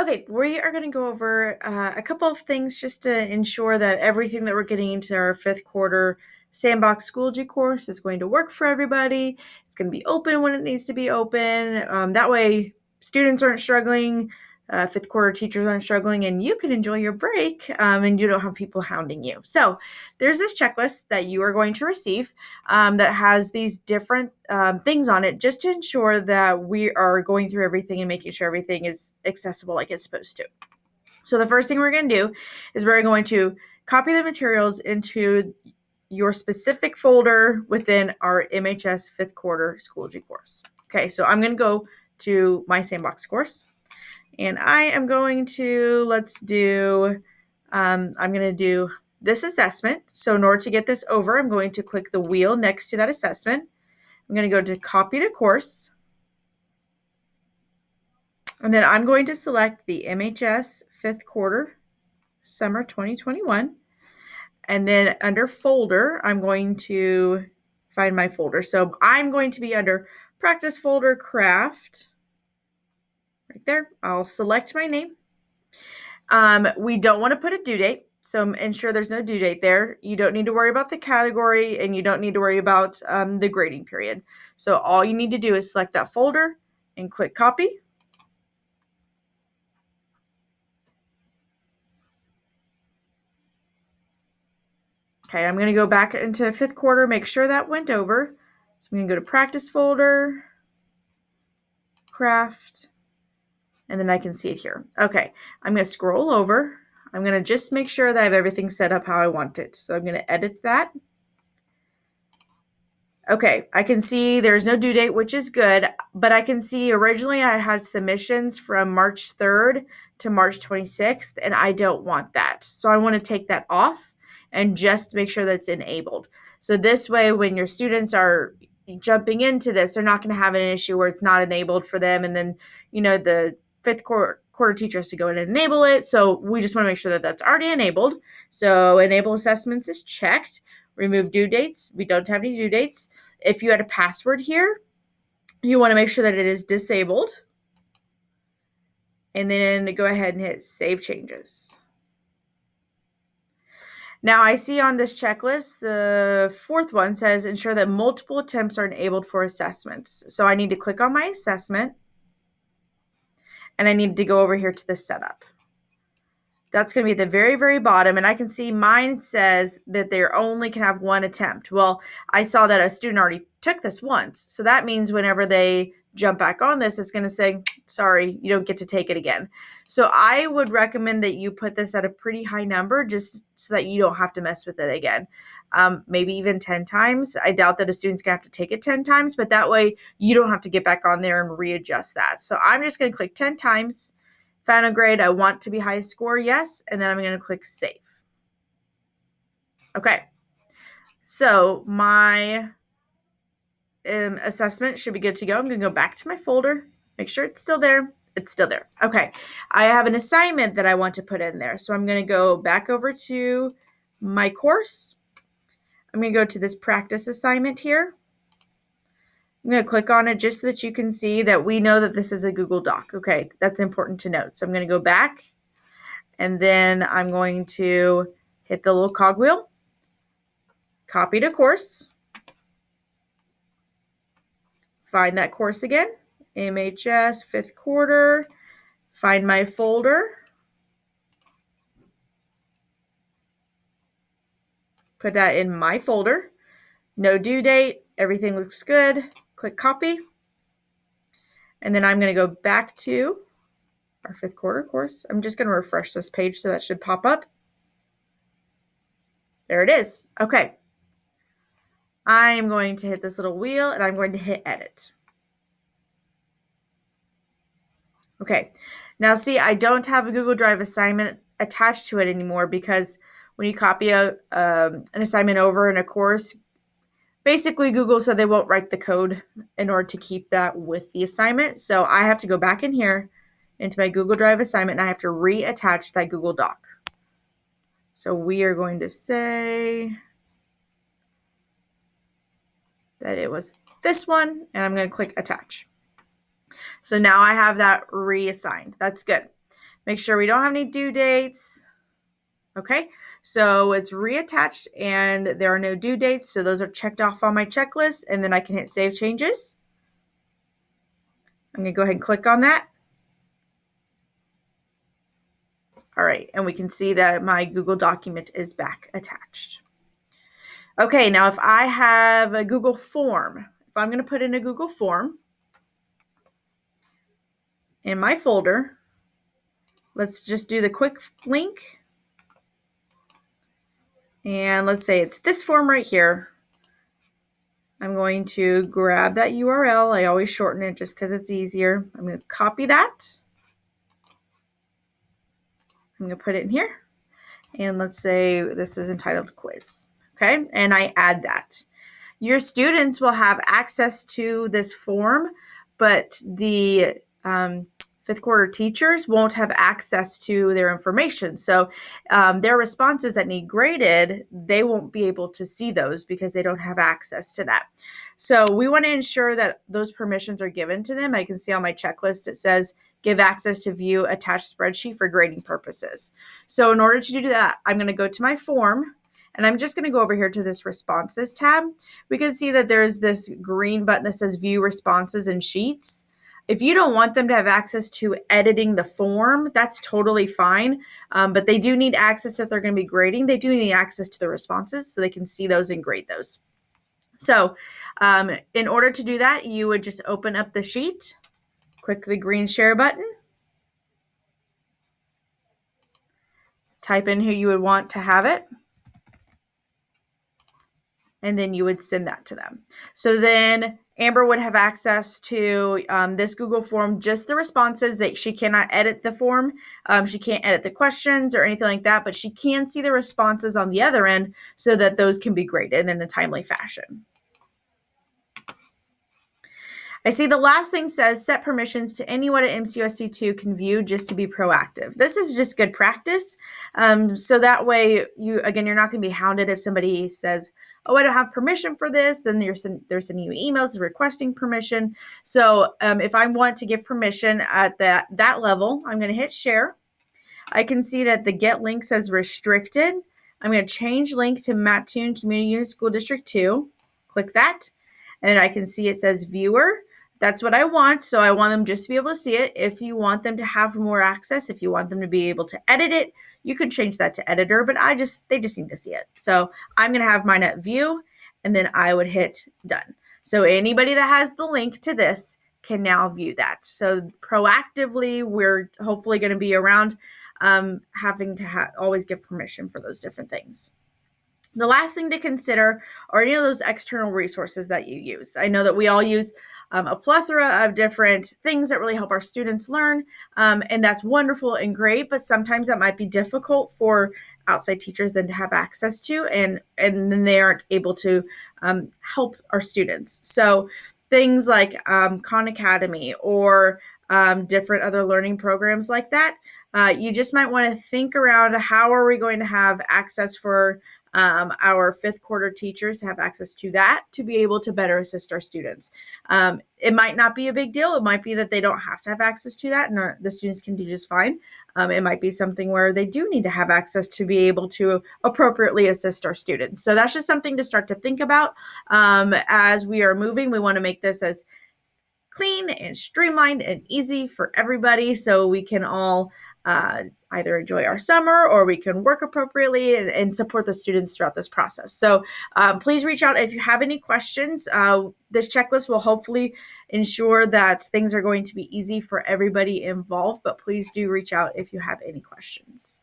Okay, we are going to go over a couple of things just to ensure that everything that we're getting into our fifth quarter Sandbox Schoology course is going to work for everybody. It's going to be open when it needs to be open. That way, students aren't struggling, fifth quarter teachers aren't struggling, and you can enjoy your break and you don't have people hounding you. So, there's this checklist that you are going to receive that has these different things on it just to ensure that we are going through everything and making sure everything is accessible like it's supposed to. So the first thing we're going to do is we're going to copy the materials into your specific folder within our MHS fifth quarter Schoology course. Okay, so I'm going to go to my Sandbox course, and I am going to, I'm going to do this assessment. So in order to get this over, I'm going to click the wheel next to that assessment. I'm going to go to copy to course. And then I'm going to select the MHS fifth quarter summer 2021. And then under folder, I'm going to find my folder. So I'm going to be under practice folder craft. Right there. I'll select my name. We don't want to put a due date. So ensure there's no due date there. You don't need to worry about the category, and you don't need to worry about the grading period. So all you need to do is select that folder and click copy. Okay, I'm going to go back into fifth quarter, make sure that went over. So I'm going to go to practice folder, craft, and then I can see it here. Okay, I'm going to scroll over. I'm going to just make sure that I have everything set up how I want it. So I'm going to edit that. Okay, I can see there's no due date, which is good, but I can see originally I had submissions from March 3rd to March 26th, and I don't want that. So I want to take that off and just make sure that's enabled. So this way, when your students are jumping into this, they're not going to have an issue where it's not enabled for them, and then, the fifth quarter teacher has to go in and enable it. So we just want to make sure that that's already enabled. So enable assessments is checked. Remove due dates. We don't have any due dates. If you had a password here, you want to make sure that it is disabled. And then go ahead and hit Save Changes. Now I see on this checklist, the fourth one says ensure that multiple attempts are enabled for assessments. So I need to click on my assessment, and I need to go over here to the setup. That's going to be at the very, very bottom, and I can see mine says that they only can have one attempt. Well, I saw that a student already took this once, so that means whenever they jump back on this, it's going to say, sorry, you don't get to take it again. So I would recommend that you put this at a pretty high number just so that you don't have to mess with it again. Maybe even 10 times. I doubt that a student's going to have to take it 10 times, but that way you don't have to get back on there and readjust that. So I'm just going to click 10 times. Final grade, I want to be highest score, yes, and then I'm going to click Save. Okay, so my assessment should be good to go. I'm going to go back to my folder, make sure it's still there. It's still there. Okay, I have an assignment that I want to put in there, so I'm going to go back over to my course. I'm going to go to this practice assignment here. I'm going to click on it just so that you can see that we know that this is a Google Doc. Okay, that's important to note. So I'm going to go back, and then I'm going to hit the little cogwheel, copy to course, find that course again, MHS fifth quarter, find my folder, put that in my folder, no due date, everything looks good, click copy, and then I'm going to go back to our fifth quarter course. I'm just going to refresh this page so that should pop up. There it is. Okay. I am going to hit this little wheel, and I'm going to hit edit. Okay. Now see, I don't have a Google Drive assignment attached to it anymore because when you copy an assignment over in a course, basically Google said they won't write the code in order to keep that with the assignment. So I have to go back in here into my Google Drive assignment, and I have to reattach that Google Doc. So we are going to say that it was this one, and I'm going to click attach. So now I have that reassigned. That's good. Make sure we don't have any due dates. Okay, so it's reattached and there are no due dates. So those are checked off on my checklist, and then I can hit Save Changes. I'm going to go ahead and click on that. All right, and we can see that my Google document is back attached. Okay, now if I have a Google form, if I'm going to put in a Google form in my folder, let's just do the quick link. And let's say it's this form right here. I'm going to grab that URL. I always shorten it just because it's easier. I'm going to copy that. I'm going to put it in here. And let's say this is entitled quiz. Okay, and I add that. Your students will have access to this form, but the fifth quarter teachers won't have access to their information. So their responses that need graded, they won't be able to see those because they don't have access to that. So we want to ensure that those permissions are given to them. I can see on my checklist, it says give access to view attached spreadsheet for grading purposes. So in order to do that, I'm going to go to my form. And I'm just going to go over here to this responses tab. We can see that there's this green button that says view responses and sheets. If you don't want them to have access to editing the form, that's totally fine. But they do need access if they're going to be grading. They do need access to the responses so they can see those and grade those. So in order to do that, you would just open up the sheet, click the green share button, type in who you would want to have it, and then you would send that to them. So then Amber would have access to this Google form, just the responses. That she cannot edit the form. She can't edit the questions or anything like that, but she can see the responses on the other end so that those can be graded in a timely fashion. I see the last thing says set permissions to anyone at MCUSD2 can view just to be proactive. This is just good practice. So that way, you're not going to be hounded if somebody says, oh, I don't have permission for this. Then they're sending you emails requesting permission. So if I want to give permission at that level, I'm going to hit share. I can see that the get link says restricted. I'm going to change link to Mattoon Community Unit School District 2. Click that. And I can see it says viewer. That's what I want. So I want them just to be able to see it. If you want them to have more access, if you want them to be able to edit it, you can change that to editor, but they just need to see it. So I'm going to have mine at view, and then I would hit done. So anybody that has the link to this can now view that. So proactively, we're hopefully going to be around having to always give permission for those different things. The last thing to consider are any of those external resources that you use. I know that we all use a plethora of different things that really help our students learn, and that's wonderful and great, but sometimes that might be difficult for outside teachers then to have access to, and then they aren't able to help our students. So things like Khan Academy or different other learning programs like that, you just might want to think around how are we going to have access for our fifth quarter teachers to have access to that to be able to better assist our students. It might not be a big deal. It might be that they don't have to have access to that and the students can do just fine. It might be something where they do need to have access to be able to appropriately assist our students. So that's just something to start to think about as we are moving. We want to make this as clean and streamlined and easy for everybody so we can all either enjoy our summer or we can work appropriately and support the students throughout this process. So please reach out if you have any questions. This checklist will hopefully ensure that things are going to be easy for everybody involved, but please do reach out if you have any questions.